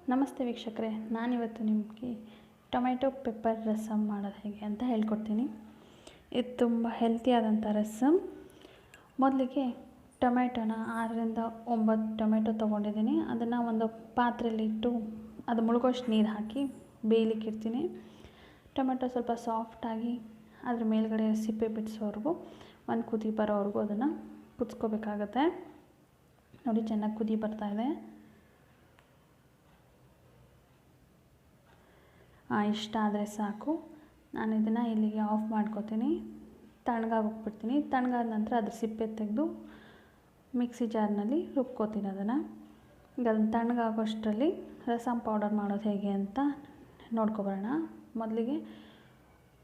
ನಮಸ್ತೆ ವೀಕ್ಷಕರೇ, ನಾನಿವತ್ತು ನಿಮಗೆ ಟೊಮೆಟೊ ಪೆಪ್ಪರ್ ರಸಮ್ ಮಾಡೋದು ಹೇಗೆ ಅಂತ ಹೇಳ್ಕೊಡ್ತೀನಿ. ಇದು ತುಂಬ ಹೆಲ್ತಿಯಾದಂಥ ರಸಮ್. ಮೊದಲಿಗೆ ಟೊಮೆಟೊನ 6ರಿಂದ 9 ಟೊಮೆಟೊ ತೊಗೊಂಡಿದ್ದೀನಿ. ಅದನ್ನು ಒಂದು ಪಾತ್ರೆಯಲ್ಲಿಟ್ಟು ಅದು ಮುಳುಗೋಷ್ಟು ನೀರು ಹಾಕಿ ಬೇಯಲಿಕ್ಕೆ ಇಡ್ತೀನಿ. ಟೊಮೆಟೊ ಸ್ವಲ್ಪ ಸಾಫ್ಟಾಗಿ ಅದ್ರ ಮೇಲ್ಗಡೆ ಸಿಪ್ಪೆ ಬಿಡಿಸೋವರೆಗೂ ಒಂದು ಕುದಿ ಬರೋವರೆಗೂ ಅದನ್ನು ಕುದಿಸ್ಕೋಬೇಕಾಗತ್ತೆ. ನೋಡಿ, ಚೆನ್ನಾಗಿ ಕುದಿ ಬರ್ತಾಯಿದೆ. ಇಷ್ಟ ಆದರೆ ಸಾಕು. ನಾನು ಇದನ್ನು ಇಲ್ಲಿಗೆ ಆಫ್ ಮಾಡ್ಕೋತೀನಿ. ತಣ್ಣಗಾಗೋಗ್ಬಿಡ್ತೀನಿ. ತಣ್ಣಗಾದ ನಂತರ ಅದ್ರ ಸಿಪ್ಪೆ ತೆಗೆದು ಮಿಕ್ಸಿ ಜಾರ್ನಲ್ಲಿ ರುಬ್ಕೋತೀನಿ ಅದನ್ನು. ಈಗ ಅದನ್ನು ತಣ್ಣಗಾಗೋಷ್ಟರಲ್ಲಿ ರಸಮ್ ಪೌಡರ್ ಮಾಡೋದು ಹೇಗೆ ಅಂತ ನೋಡ್ಕೊಬರೋಣ. ಮೊದಲಿಗೆ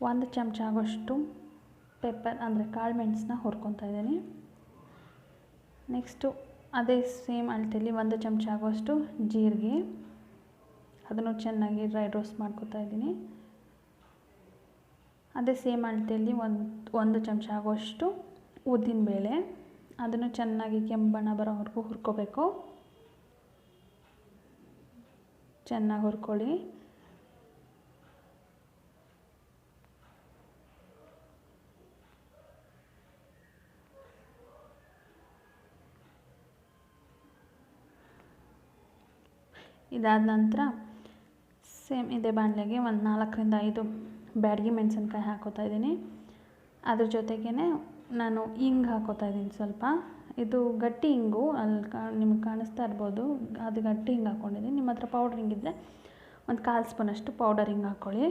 1 ಚಮಚ ಆಗೋಷ್ಟು ಪೆಪ್ಪರ್ ಅಂದರೆ ಕಾಳು ಮೆಣಸನ್ನ ಹುರ್ಕೊತಾ ಇದ್ದೀನಿ. ನೆಕ್ಸ್ಟು ಅದೇ ಸೇಮ್ ಅಳತೆಯಲ್ಲಿ 1 ಚಮಚ ಆಗೋಷ್ಟು ಜೀರಿಗೆ, ಅದನ್ನು ಚೆನ್ನಾಗಿ ಡ್ರೈ ರೋಸ್ಟ್ ಮಾಡ್ಕೊತಾ ಇದ್ದೀನಿ. ಅದೇ ಸೇಮ್ ಅಳತೆಯಲ್ಲಿ ಒಂದು ಚಮಚ ಆಗೋಷ್ಟು ಉದ್ದಿನಬೇಳೆ, ಅದನ್ನು ಚೆನ್ನಾಗಿ ಕೆಂಪು ಬಣ್ಣ ಬರೋವರೆಗೂ ಹುರ್ಕೋಬೇಕು. ಚೆನ್ನಾಗಿ ಹುರ್ಕೊಳ್ಳಿ. ಇದಾದ ನಂತರ ಸೇಮ್ ಇದೇ ಬಾಣಲೆಗೆ ಒಂದು 4ರಿಂದ 5 ಬ್ಯಾಡಗಿ ಮೆಣಸಿನ್ಕಾಯಿ ಹಾಕೋತಾ ಇದ್ದೀನಿ. ಅದ್ರ ಜೊತೆಗೇ ನಾನು ಹಿಂಗೆ ಹಾಕೋತಾ ಇದ್ದೀನಿ ಸ್ವಲ್ಪ. ಇದು ಗಟ್ಟಿ ಹಿಂಗು, ನಿಮ್ಗೆ ಕಾಣಿಸ್ತಾ ಇರ್ಬೋದು, ಅದು ಗಟ್ಟಿ ಹಿಂಗೆ ಹಾಕ್ಕೊಂಡಿದ್ದೀನಿ. ನಿಮ್ಮ ಹತ್ರ ಪೌಡ್ರ್ ಹಿಂಗಿದ್ರೆ ಒಂದು 1/4 ಸ್ಪೂನಷ್ಟು ಪೌಡರ್ ಹಿಂಗೆ ಹಾಕ್ಕೊಳ್ಳಿ.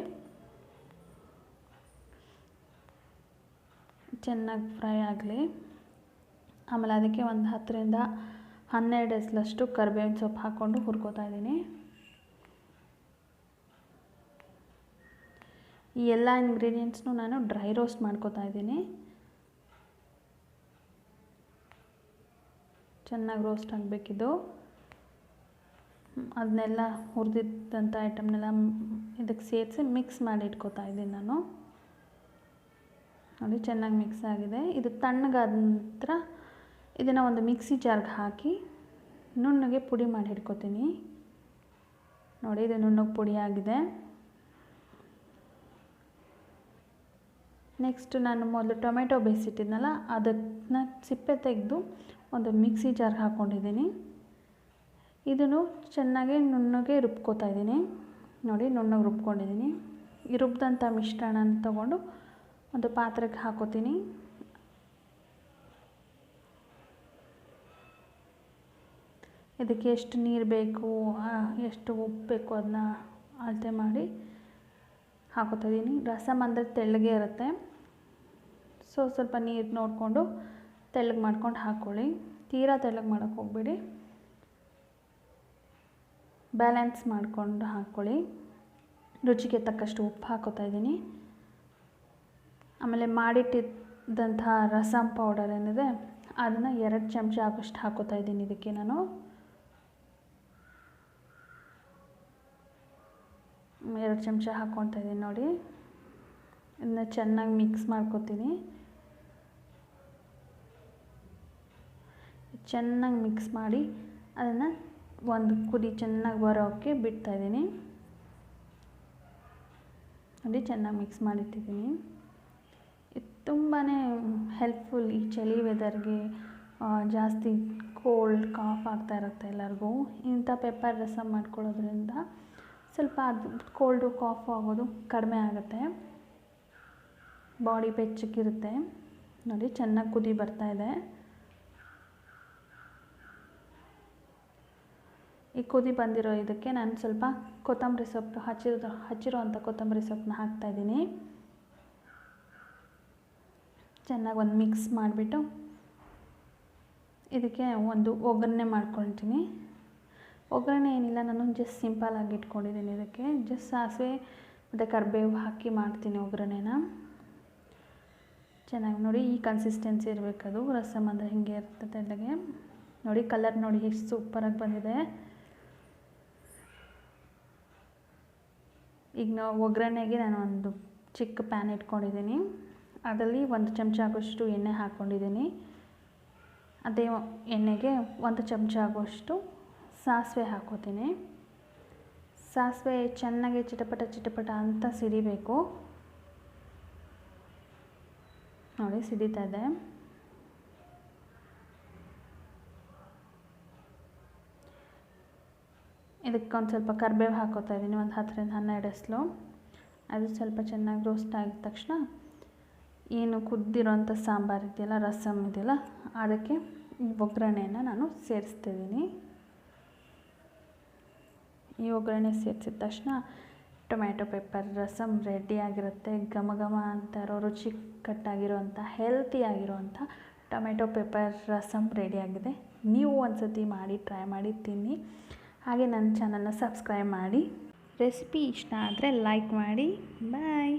ಚೆನ್ನಾಗಿ ಫ್ರೈ ಆಗಲಿ. ಆಮೇಲೆ ಅದಕ್ಕೆ ಒಂದು 10ರಿಂದ 12 ಎಸಲಷ್ಟು ಕರಿಬೇವಿನ ಸೊಪ್ಪು ಹಾಕ್ಕೊಂಡು ಹುರ್ಕೋತಾ ಇದ್ದೀನಿ. ಈ ಎಲ್ಲ ಇಂಗ್ರೀಡಿಯೆಂಟ್ಸ್ನು ನಾನು ಡ್ರೈ ರೋಸ್ಟ್ ಮಾಡ್ಕೋತಾ ಇದ್ದೀನಿ. ಚೆನ್ನಾಗಿ ರೋಸ್ಟ್ ಆಗಬೇಕಿದ್ದು. ಅದನ್ನೆಲ್ಲ ಹುರಿದಿದ್ದಂಥ ಐಟಮ್ನೆಲ್ಲ ಇದಕ್ಕೆ ಸೇರಿಸಿ ಮಿಕ್ಸ್ ಮಾಡಿ ಇಟ್ಕೋತಾ ಇದ್ದೀನಿ ನಾನು. ನೋಡಿ, ಚೆನ್ನಾಗಿ ಮಿಕ್ಸ್ ಆಗಿದೆ. ಇದು ತಣ್ಣಗಾದ ನಂತರ ಇದನ್ನು ಒಂದು ಮಿಕ್ಸಿ ಜಾರ್ಗೆ ಹಾಕಿ ನುಣ್ಣಗೆ ಪುಡಿ ಮಾಡಿ ಇಟ್ಕೋತೀನಿ. ನೋಡಿ, ಇದು ನುಣ್ಣಗೆ ಪುಡಿ ಆಗಿದೆ. ನೆಕ್ಸ್ಟು ನಾನು ಮೊದಲು ಟೊಮೆಟೊ ಬೇಯಿಸಿಟ್ಟಿದ್ನಲ್ಲ, ಅದನ್ನು ಸಿಪ್ಪೆ ತೆಗೆದು ಒಂದು ಮಿಕ್ಸಿ ಜಾರ್ಗೆ ಹಾಕ್ಕೊಂಡಿದ್ದೀನಿ. ಇದನ್ನು ಚೆನ್ನಾಗಿ ನುಣ್ಣಗೆ ರುಬ್ಕೋತಾ ಇದ್ದೀನಿ. ನೋಡಿ, ನುಣ್ಣಗೆ ರುಬ್ಕೊಂಡಿದ್ದೀನಿ. ಈ ರುಬ್ಬಿದಂಥ ಮಿಶ್ರಣನ ತೊಗೊಂಡು ಒಂದು ಪಾತ್ರೆಗೆ ಹಾಕೋತೀನಿ. ಇದಕ್ಕೆ ಎಷ್ಟು ನೀರು ಬೇಕು, ಎಷ್ಟು ಉಪ್ಪು ಬೇಕು ಅದನ್ನ ಅಳತೆ ಮಾಡಿ ಹಾಕೋತಾ ಇದ್ದೀನಿ. ರಸಮ್ ಅಂದರೆ ತೆಳ್ಳಗೆ ಇರುತ್ತೆ, ಸೊ ಸ್ವಲ್ಪ ನೀರು ನೋಡಿಕೊಂಡು ತೆಳ್ಳಗೆ ಮಾಡ್ಕೊಂಡು ಹಾಕ್ಕೊಳ್ಳಿ. ತೀರಾ ತೆಳ್ಳಗೆ ಮಾಡೋಕ್ಕೆ ಹೋಗ್ಬೇಡಿ, ಬ್ಯಾಲೆನ್ಸ್ ಮಾಡಿಕೊಂಡು ಹಾಕ್ಕೊಳ್ಳಿ. ರುಚಿಗೆ ತಕ್ಕಷ್ಟು ಉಪ್ಪು ಹಾಕೋತಾ ಇದ್ದೀನಿ. ಆಮೇಲೆ ಮಾಡಿಟ್ಟಿದ್ದಂಥ ರಸಮ್ ಪೌಡರ್ ಏನಿದೆ ಅದನ್ನು 2 ಚಮಚ ಆಗೋಷ್ಟು ಹಾಕೋತಾ ಇದ್ದೀನಿ. ಇದಕ್ಕೆ ನಾನು 2 ಚಮಚ ಹಾಕ್ಕೊತಾ ಇದ್ದೀನಿ. ನೋಡಿ, ಇದನ್ನ ಚೆನ್ನಾಗಿ ಮಿಕ್ಸ್ ಮಾಡ್ಕೊತೀನಿ. ಚೆನ್ನಾಗಿ ಮಿಕ್ಸ್ ಮಾಡಿ ಅದನ್ನು ಒಂದು ಕುದಿ ಚೆನ್ನಾಗಿ ಬರೋಕ್ಕೆ ಬಿಡ್ತಾಯಿದ್ದೀನಿ. ನೋಡಿ, ಚೆನ್ನಾಗಿ ಮಿಕ್ಸ್ ಮಾಡಿಟ್ಟಿದ್ದೀನಿ. ಇದು ತುಂಬಾ ಹೆಲ್ಪ್ಫುಲ್ ಈ ಚಳಿ ವೆದರ್ಗೆ. ಜಾಸ್ತಿ ಕೋಲ್ಡ್ ಕಾಫ್ ಆಗ್ತಾ ಇರುತ್ತೆ ಎಲ್ಲರಿಗೂ. ಇಂಥ ಪೆಪ್ಪರ್ ರಸಮ್ ಮಾಡ್ಕೊಳ್ಳೋದ್ರಿಂದ ಸ್ವಲ್ಪ ಅದು ಕೋಲ್ಡು ಕಾಫು ಆಗೋದು ಕಡಿಮೆ ಆಗುತ್ತೆ, ಬಾಡಿ ಬೆಚ್ಚಗಿರುತ್ತೆ. ನೋಡಿ, ಚೆನ್ನಾಗಿ ಕುದಿ ಬರ್ತಾಯಿದೆ. ಈ ಕುದಿ ಬಂದಿರೋ ಇದಕ್ಕೆ ನಾನು ಸ್ವಲ್ಪ ಕೊತ್ತಂಬರಿ ಸೊಪ್ಪು ಹಚ್ಚಿರೋ ಅಂಥ ಕೊತ್ತಂಬರಿ ಸೊಪ್ಪನ್ನ ಹಾಕ್ತಾಯಿದ್ದೀನಿ. ಚೆನ್ನಾಗಿ ಒಂದು ಮಿಕ್ಸ್ ಮಾಡಿಬಿಟ್ಟು ಇದಕ್ಕೆ ಒಂದು ಒಗ್ಗರಣೆ ಮಾಡ್ಕೊಳ್ತೀನಿ. ಒಗ್ಗರಣೆ ಏನಿಲ್ಲ, ನಾನು ಜಸ್ಟ್ ಸಿಂಪಲಾಗಿ ಇಟ್ಕೊಂಡಿದ್ದೀನಿ. ಇದಕ್ಕೆ ಜಸ್ಟ್ ಸಾಸಿವೆ ಮತ್ತು ಕರಿಬೇವು ಹಾಕಿ ಮಾಡ್ತೀನಿ ಒಗ್ಗರಣೆನ. ಚೆನ್ನಾಗಿ ನೋಡಿ, ಈ ಕನ್ಸಿಸ್ಟೆನ್ಸಿ ಇರಬೇಕದು. ರಸಮ್ ಅಂದರೆ ಹಿಂಗೆ ಇರ್ತದೆ ತೆಳ್ಳಗೆ. ನೋಡಿ, ಕಲರ್ ನೋಡಿ ಎಷ್ಟು ಸೂಪರಾಗಿ ಬಂದಿದೆ. ಈಗ ಒಗ್ಗರಣೆಗೆ ನಾನು ಒಂದು ಚಿಕ್ಕ ಪ್ಯಾನ್ ಇಟ್ಕೊಂಡಿದ್ದೀನಿ. ಅದರಲ್ಲಿ 1 ಚಮಚ ಆಗೋಷ್ಟು ಎಣ್ಣೆ ಹಾಕ್ಕೊಂಡಿದ್ದೀನಿ. ಅದೇ ಎಣ್ಣೆಗೆ 1 ಚಮಚ ಆಗೋಷ್ಟು ಸಾಸಿವೆ ಹಾಕೋತೀನಿ. ಸಾಸಿವೆ ಚೆನ್ನಾಗಿ ಚಿಟಪಟ ಚಿಟಪಟ ಅಂತ ಸಿಡಿಬೇಕು. ನೋಡಿ ಸಿಡಿತಾ ಇದೆ. ಇದಕ್ಕೆ ಒಂದು ಸ್ವಲ್ಪ ಕರಿಬೇವು ಹಾಕೋತಾ ಇದ್ದೀನಿ, ಒಂದು 10ರಿಂದ 12 ಎಸಳು. ಅದು ಸ್ವಲ್ಪ ಚೆನ್ನಾಗಿ ರೋಸ್ಟ್ ಆಗಿದ ತಕ್ಷಣ ಏನು ಕುದ್ದಿರೋಂಥ ಸಾಂಬಾರು ಇದೆಯಲ್ಲ, ರಸಮ್ ಇದೆಯಲ್ಲ, ಅದಕ್ಕೆ ಈ ಒಗ್ಗರಣೆಯನ್ನು ನಾನು ಸೇರಿಸ್ತಿದ್ದೀನಿ. ಈ ಒಗ್ಗರಣೆ ಸೇರಿಸಿದ ತಕ್ಷಣ ಟೊಮ್ಯಾಟೊ ಪೆಪ್ಪರ್ ರಸಮ್ ರೆಡಿಯಾಗಿರುತ್ತೆ. ಘಮ ಘಮ ಅಂತ ಇರೋ ರುಚಿ ಕಟ್ಟಾಗಿರೋಂಥ ಹೆಲ್ತಿಯಾಗಿರೋಂಥ ಟೊಮೆಟೊ ಪೆಪ್ಪರ್ ರಸಮ್ ರೆಡಿಯಾಗಿದೆ. ನೀವು ಒಂದು ಸತಿ ಮಾಡಿ ಟ್ರೈ ಮಾಡಿ ತಿನ್ನಿ. ಹಾಗೆ ನನ್ನ ಚಾನಲ್ನ ಸಬ್ಸ್ಕ್ರೈಬ್ ಮಾಡಿ. ರೆಸಿಪಿ ಇಷ್ಟ ಆದರೆ ಲೈಕ್ ಮಾಡಿ. ಬಾಯ್.